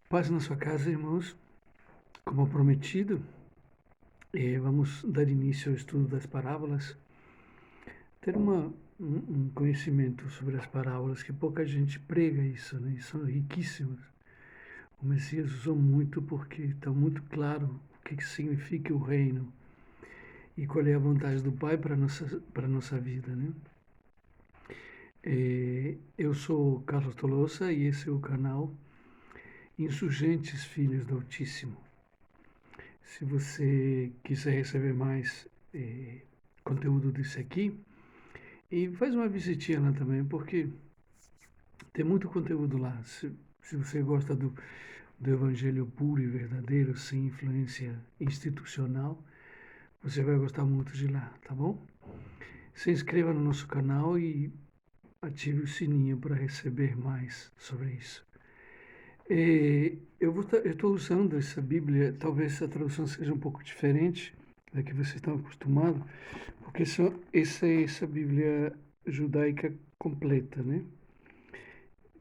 Paz na sua casa, irmãos. Como prometido, vamos dar início ao estudo das parábolas. Ter um conhecimento sobre as parábolas, que pouca gente prega isso, né? E são riquíssimas. O Messias usou muito porque está muito claro o que significa o reino e qual é a vontade do Pai para a nossa vida, né? Eu sou Carlos Tolosa e esse é o canal Insurgentes Filhos do Altíssimo. Se você quiser receber mais conteúdo desse aqui, e faz uma visitinha lá também, porque tem muito conteúdo lá. Se você gosta do evangelho puro e verdadeiro, sem influência institucional, você vai gostar muito de lá, tá bom? Se inscreva no nosso canal e ative o sininho para receber mais sobre isso. Eu estou usando essa Bíblia, talvez a tradução seja um pouco diferente da que vocês estão acostumados, porque essa é essa Bíblia judaica completa, né?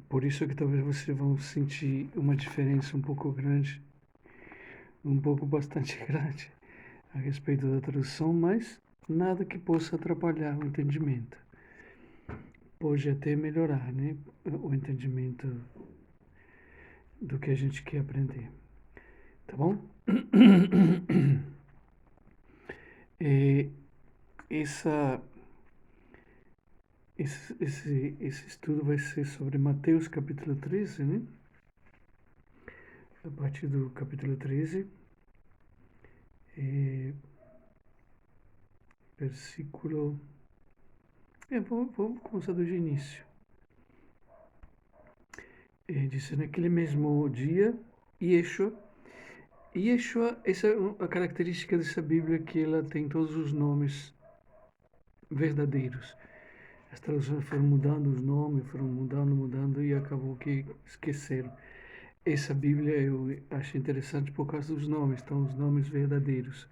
Por isso é que talvez vocês vão sentir uma diferença um pouco grande, bastante grande a respeito da tradução, mas nada que possa atrapalhar o entendimento. Pode até melhorar, né? O entendimento do que a gente quer aprender. Tá bom? Esse estudo vai ser sobre Mateus capítulo 13, né? A partir do capítulo 13, versículo... vamos começar do início. Diz, naquele mesmo dia, Yeshua, essa é a característica dessa Bíblia, que ela tem todos os nomes verdadeiros. As traduções foram mudando os nomes, foram mudando e acabou que esqueceram. Essa Bíblia eu acho interessante por causa dos nomes, então os nomes verdadeiros.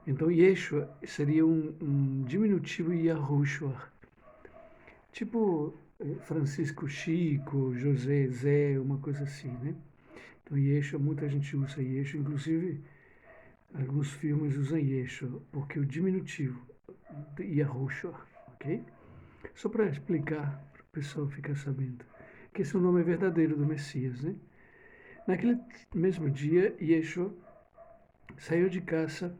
Então Yeshua seria um diminutivo de Yahushua. Tipo Francisco Chico, José Zé, uma coisa assim, né? Então Yeshua, muita gente usa Yeshua, inclusive alguns filmes usam Yeshua, porque o diminutivo de Yahushua, ok? Só para explicar, para o pessoal ficar sabendo, que esse é o nome verdadeiro do Messias, né? Naquele mesmo dia, Yeshua saiu de casa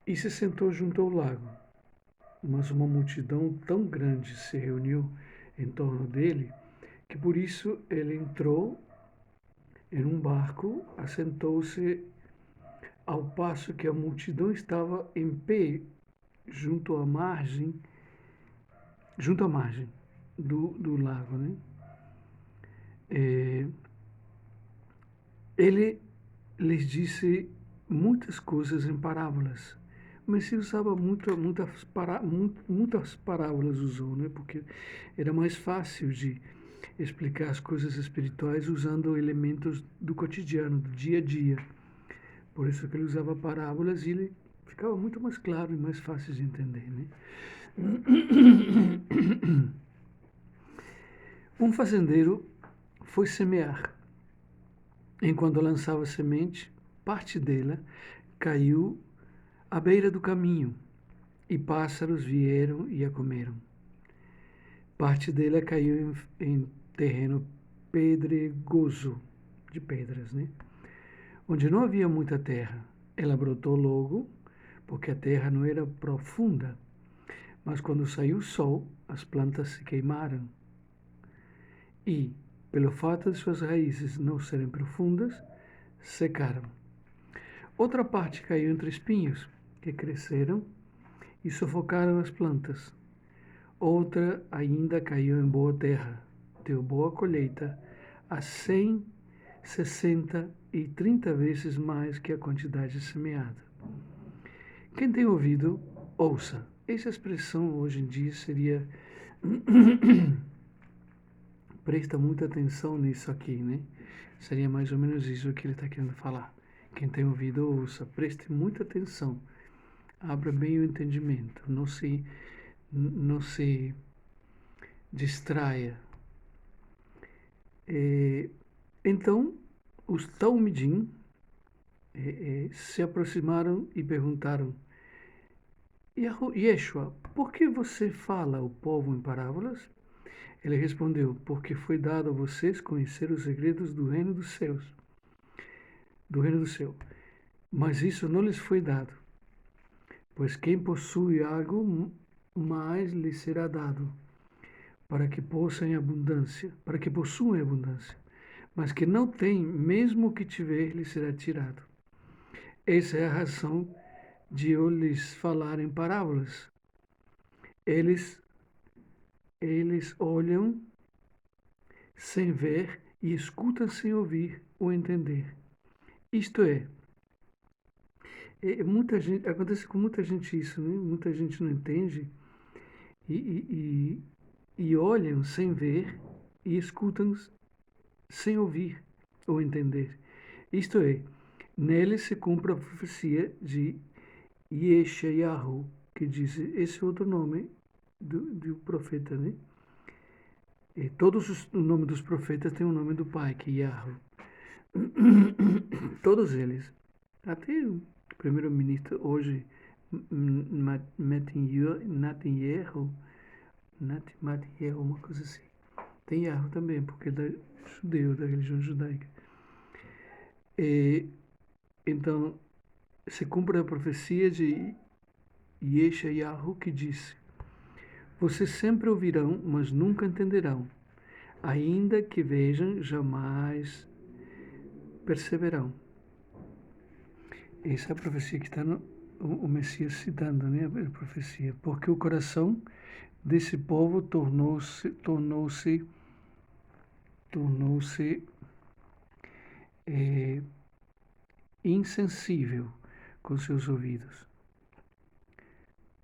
e se sentou junto ao lago. Mas uma multidão tão grande se reuniu em torno dele que por isso ele entrou em um barco, assentou-se ao passo que a multidão estava em pé junto à margem do lago, né? Ele lhes disse muitas coisas em parábolas, mas se usava muitas parábolas usou, né? Porque era mais fácil de explicar as coisas espirituais usando elementos do cotidiano, do dia a dia. Por isso que ele usava parábolas e ele ficava muito mais claro e mais fácil de entender, né? Um fazendeiro foi semear. Enquanto lançava semente, parte dela caiu à beira do caminho e pássaros vieram e a comeram. Parte dela caiu em terreno pedregoso, de pedras, né? Onde não havia muita terra. Ela brotou logo, porque a terra não era profunda. Mas quando saiu o sol, as plantas se queimaram. E, pelo fato de suas raízes não serem profundas, secaram. Outra parte caiu entre espinhos, que cresceram e sufocaram as plantas. Outra ainda caiu em boa terra, deu boa colheita, a 100, 60 e 30 vezes mais que a quantidade semeada. Quem tem ouvido, ouça. Essa expressão hoje em dia seria presta muita atenção nisso aqui, né? Seria mais ou menos isso que ele está querendo falar. Quem tem ouvido, ouça. Preste muita atenção. Abra bem o entendimento. Não se distraia. Então, os Talmidim se aproximaram e perguntaram: Yeshua, por que você fala ao povo em parábolas? Ele respondeu: porque foi dado a vocês conhecer os segredos do reino dos céus, do reino do céu. Mas isso não lhes foi dado, pois quem possui algo, mais lhe será dado, para que possam em abundância, para que possuam em abundância. Mas que não tem, mesmo o que tiver, lhe será tirado. Essa é a razão de eu lhes falar em parábolas. Eles olham sem ver e escutam sem ouvir ou entender. Isto é, muita gente, acontece com muita gente isso, né? Muita gente não entende e olham sem ver e escutam sem ouvir ou entender. Isto é, nele se cumpre a profecia de Yeshayahu, que diz esse outro nome do profeta, né? E o nome dos profetas tem o nome do pai, que é Yahweh. Todos eles. Até o primeiro-ministro hoje, Netanyahu, uma coisa assim. Tem Yahweh também, porque é judeu, da religião judaica. Então, se cumpre a profecia de Yeshayahu, que disse: vocês sempre ouvirão, mas nunca entenderão. Ainda que vejam, jamais perceberão. Essa é a profecia que está o Messias citando, né? A profecia. Porque o coração desse povo tornou-se insensível com seus ouvidos.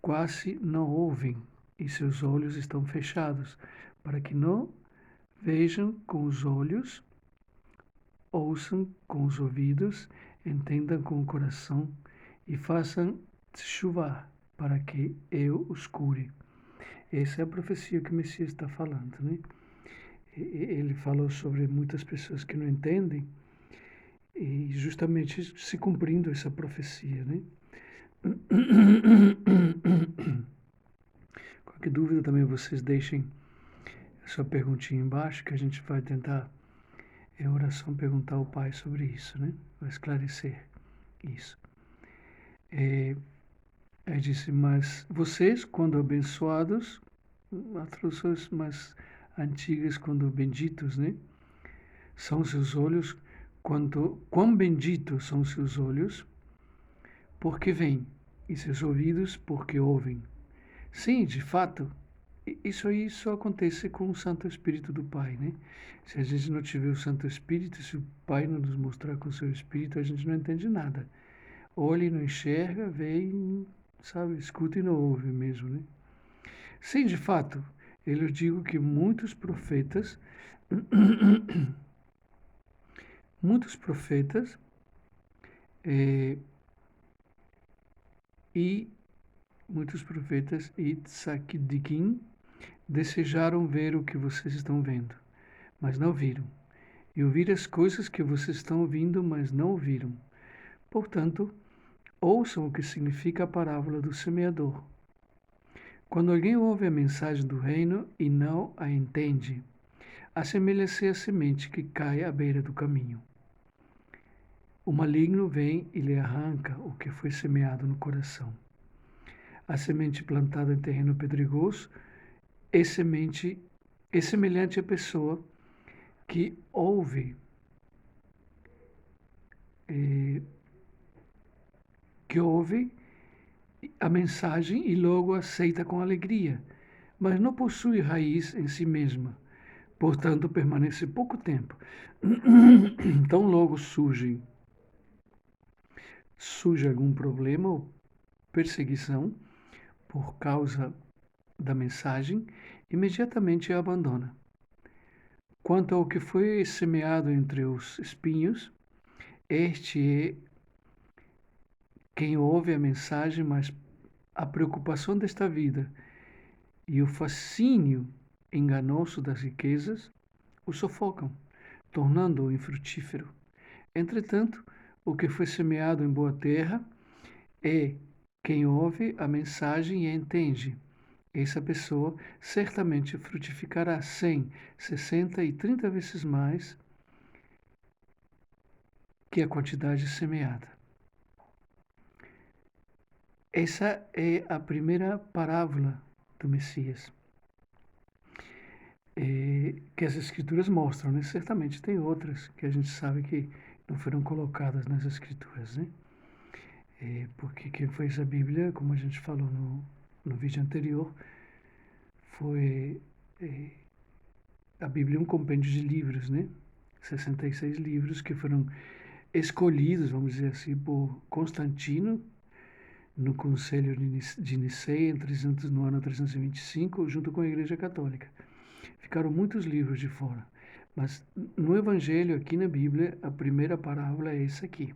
Quase não ouvem e seus olhos estão fechados, para que não vejam com os olhos, ouçam com os ouvidos, entendam com o coração e façam chuvar para que eu os cure. Essa é a profecia que o Messias está falando, né? Ele falou sobre muitas pessoas que não entendem e justamente se cumprindo essa profecia, né? Qualquer dúvida também vocês deixem a sua perguntinha embaixo, que a gente vai tentar, em oração, perguntar ao Pai sobre isso, né? Vai esclarecer isso. Aí disse, mas vocês, quando abençoados, as traduções mais antigas, quando benditos, né? São seus olhos, quão benditos são seus olhos, porque veem, e seus ouvidos, porque ouvem. Sim, de fato, isso aí só acontece com o Santo Espírito do Pai, né? Se a gente não tiver o Santo Espírito, se o Pai não nos mostrar com o seu Espírito, a gente não entende nada. Olha e não enxerga, vê e, sabe, escuta e não ouve mesmo, né? Sim, de fato, eu digo que muitos profetas e Tzadikim desejaram ver o que vocês estão vendo, mas não viram. E ouvir as coisas que vocês estão ouvindo, mas não ouviram. Portanto, ouçam o que significa a parábola do semeador. Quando alguém ouve a mensagem do reino e não a entende, assemelha-se à semente que cai à beira do caminho. O maligno vem e lhe arranca o que foi semeado no coração. A semente plantada em terreno pedregoso é semelhante à pessoa que ouve a mensagem e logo aceita com alegria, mas não possui raiz em si mesma, portanto permanece pouco tempo. Então logo surge algum problema ou perseguição por causa da mensagem, imediatamente a abandona. Quanto ao que foi semeado entre os espinhos, este é quem ouve a mensagem, mas a preocupação desta vida e o fascínio enganoso das riquezas o sufocam. tornando-o infrutífero. Entretanto, o que foi semeado em boa terra é quem ouve a mensagem e a entende. Essa pessoa certamente frutificará 100, 60 e 30 vezes mais que a quantidade semeada. Essa é a primeira parábola do Messias, que as Escrituras mostram, né? Certamente tem outras que a gente sabe que não foram colocadas nas Escrituras, né? Porque quem fez a Bíblia, como a gente falou no vídeo anterior, foi a Bíblia é um compêndio de livros, né? 66 livros que foram escolhidos, vamos dizer assim, por Constantino no Conselho de Nicéia no ano 325, junto com a Igreja Católica. Ficaram muitos livros de fora, mas no Evangelho, aqui na Bíblia, a primeira parábola é essa aqui.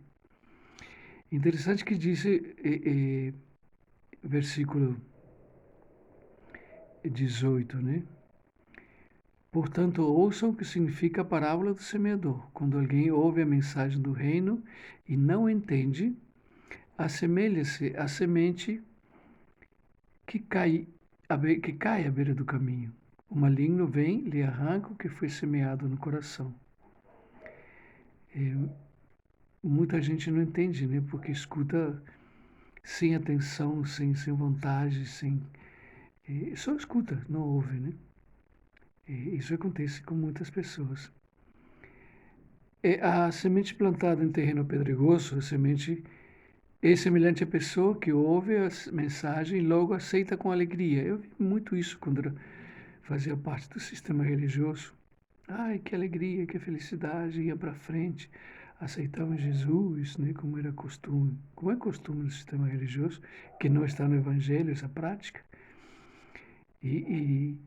Interessante que diz, versículo 18, né? Portanto, ouçam o que significa a parábola do semeador. Quando alguém ouve a mensagem do reino e não entende, assemelha-se à semente que cai à beira do caminho. O maligno vem e lhe arranca o que foi semeado no coração. Muita gente não entende, né? Porque escuta sem atenção, sem vontade, só escuta, não ouve, né? Isso acontece com muitas pessoas. A semente plantada em terreno pedregoso, a semente é semelhante à pessoa que ouve a mensagem e logo aceita com alegria. Eu vi muito isso quando fazia parte do sistema religioso. Ai, que alegria, que felicidade, ia para frente, aceitavam Jesus, né, como era costume, como é costume no sistema religioso, que não está no Evangelho essa prática. E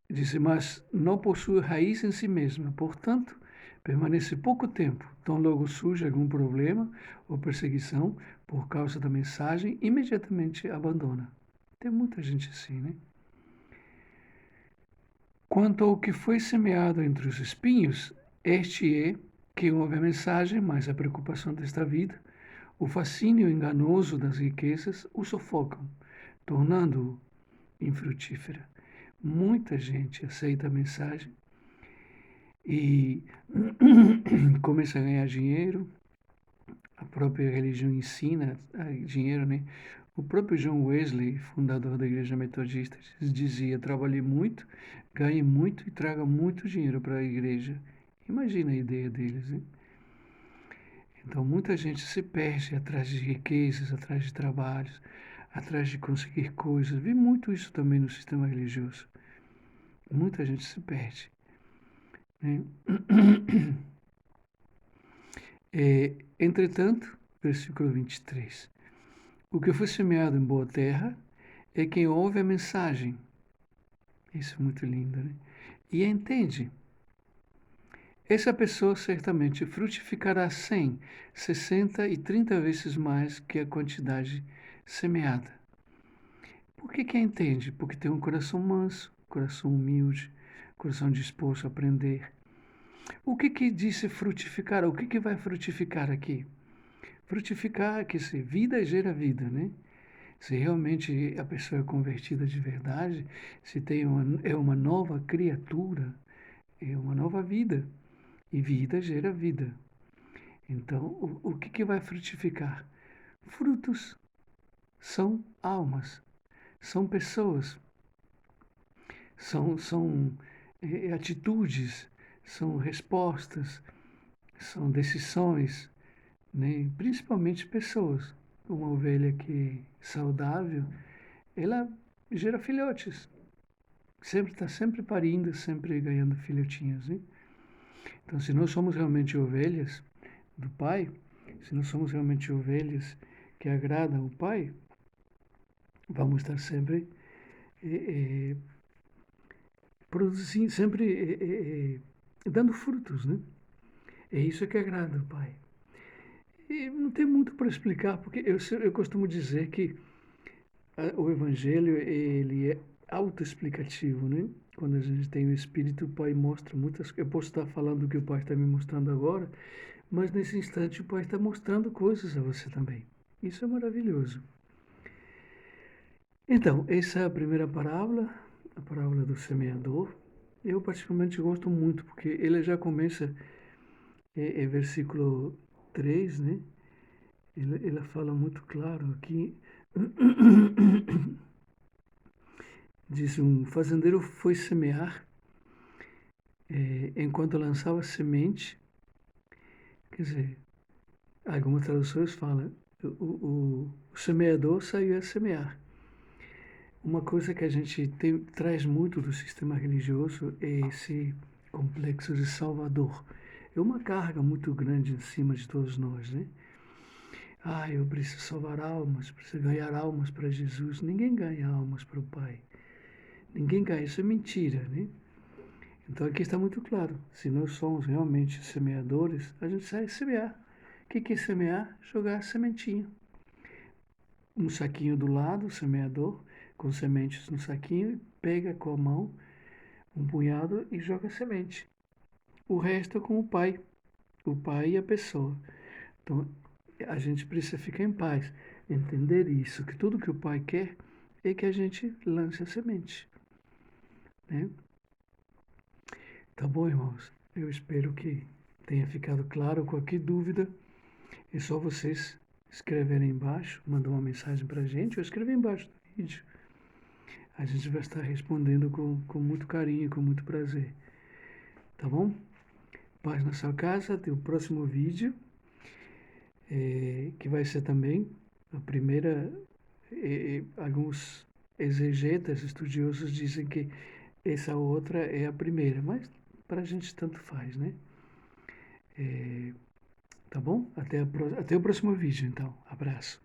disse, mas não possui raiz em si mesma, portanto, permanece pouco tempo, tão logo surge algum problema ou perseguição por causa da mensagem, imediatamente abandona. Tem muita gente assim, né? Quanto ao que foi semeado entre os espinhos, este é que ouve a mensagem, mas a preocupação desta vida, o fascínio enganoso das riquezas o sufocam, tornando-o infrutífera. Muita gente aceita a mensagem e começa a ganhar dinheiro. A própria religião ensina dinheiro, né? O próprio John Wesley, fundador da Igreja Metodista, dizia: trabalhe muito, ganhe muito e traga muito dinheiro para a igreja. Imagina a ideia deles, né? Então, muita gente se perde atrás de riquezas, atrás de trabalhos, atrás de conseguir coisas. Vi muito isso também no sistema religioso. Muita gente se perde, né? Entretanto, versículo 23, o que foi semeado em boa terra é quem ouve a mensagem. Isso é muito lindo, né? E a entende. Essa pessoa certamente frutificará 100, 60 e 30 vezes mais que a quantidade semeada. Por que entende? Porque tem um coração manso, coração humilde, coração disposto a aprender. O que disse frutificar? O que vai frutificar aqui? Frutificar, que se vida gera vida, né? Se realmente a pessoa é convertida de verdade, se é uma nova criatura, é uma nova vida. E vida gera vida. Então, o que vai frutificar? Frutos são almas, são pessoas, são atitudes, são respostas, são decisões, né? Principalmente pessoas. Uma ovelha que é saudável, ela gera filhotes. Está sempre parindo, sempre ganhando filhotinhos, né? Então, se nós somos realmente ovelhas do Pai, se nós somos realmente ovelhas que agradam o Pai, vamos estar sempre produzindo, sempre dando frutos, né? É isso que agrada o Pai. E não tem muito para explicar, porque eu costumo dizer que o Evangelho ele autoexplicativo, né? Quando a gente tem o Espírito, o Pai mostra muitas coisas. Eu posso estar falando o que o Pai está me mostrando agora, mas nesse instante o Pai está mostrando coisas a você também. Isso é maravilhoso. Então, essa é a primeira parábola, a parábola do semeador. Eu particularmente gosto muito, porque ele já começa, versículo 3, né? Ele fala muito claro aqui. Diz: um fazendeiro foi semear, enquanto lançava semente. Quer dizer, algumas traduções falam, o semeador saiu a semear. Uma coisa que a gente traz muito do sistema religioso é esse complexo de Salvador. É uma carga muito grande em cima de todos nós, né? Ah, eu preciso salvar almas, preciso ganhar almas para Jesus. Ninguém ganha almas para o Pai. Ninguém ganha, isso é mentira, né? Então aqui está muito claro, se nós somos realmente semeadores, a gente sai semear. O que é semear? Jogar sementinha. Um saquinho do lado, o semeador, com sementes no saquinho, pega com a mão um punhado e joga semente. O resto é com o pai e a pessoa. Então a gente precisa ficar em paz, entender isso, que tudo que o pai quer é que a gente lance a semente, né? Tá bom, irmãos? Eu espero que tenha ficado claro. Qualquer dúvida, é só vocês escreverem embaixo, mandar uma mensagem para a gente ou escrever embaixo do vídeo. A gente vai estar respondendo com muito carinho, com muito prazer. Tá bom? Paz na sua casa. Até o próximo vídeo, que vai ser também a primeira. Alguns exegetas, estudiosos, dizem que essa outra é a primeira, mas para a gente tanto faz, né? Tá bom? Até o próximo vídeo, então. Abraço.